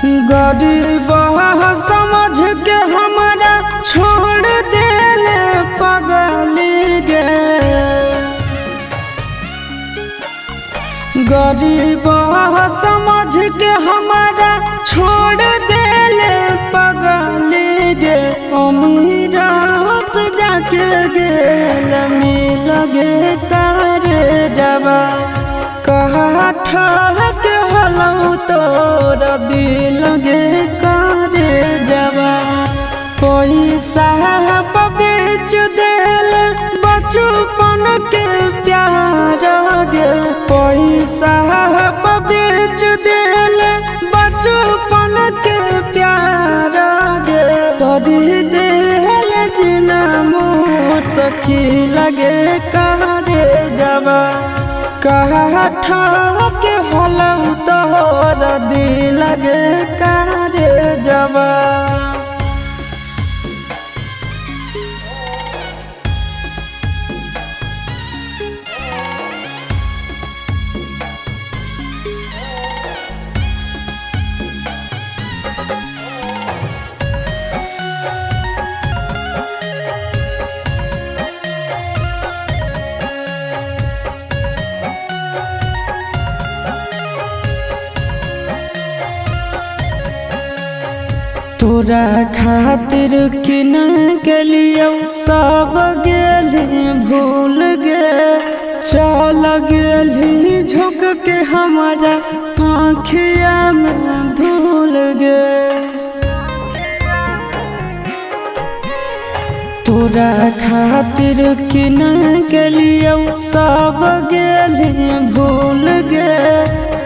गरीब समझ के हमारा छोड़ देले पगली गे। गरीब समझ के हमारा छोड़ देले पगली गे। अमीर से जाके गेल मिल गे करे जबा कहा ठहक हलौ तोरा दिल गे करे जबा। पैसा बेच देल बचपन के प्यार गे। पैसा बेच देल बचपन के प्यार गे। तोरी देल जिना मुसकी लगे करे जबा कहा ठहक हलौ तोरा दिल गे करे जबा। तोरा खातिर किन गेलियो सब गेली भूल गे। चल गेली झुक के हमारा आँखिया में धूल गे। तोरा खातिर किन गेलियो सब गेली भूल गे।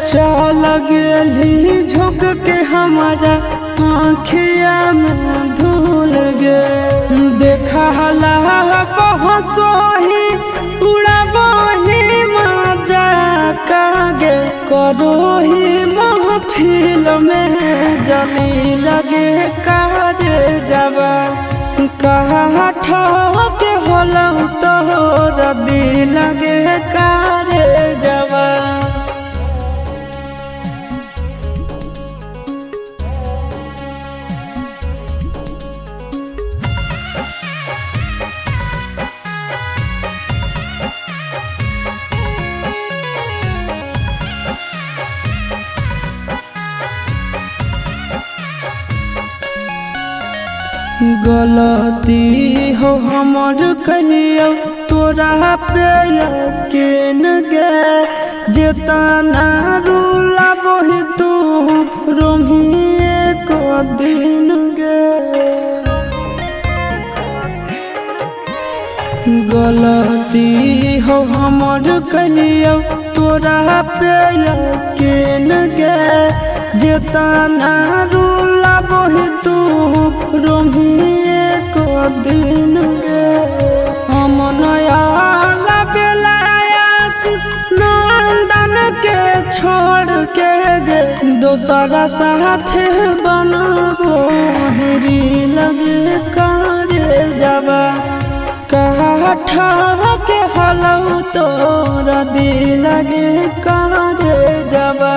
चल गेली झुक के हमारा आँखिया में धूल गे। देखला पहुँचोही उड़ाबही मजा कागे। करोही महफिल में जली लगे करे जबा कहा ठहक हलौ तोरा दिल लगे करे जबा। गलती हो हमर कहियो तोरा पे यकीन गे। जेतना रूला बही तू रोमी एक दिन गे। गलती हो हमर कहियो तोरा पे यकीन गे। जेतना रूला बही तू रोमी एक दिन गे। हम नया बेलायासिस नंदन के छोड़ के गे। दोसरा साथे बनबो हेरी लगे करे जबा कहा ठहक हलौ तोरा दिल लगे करे जबा।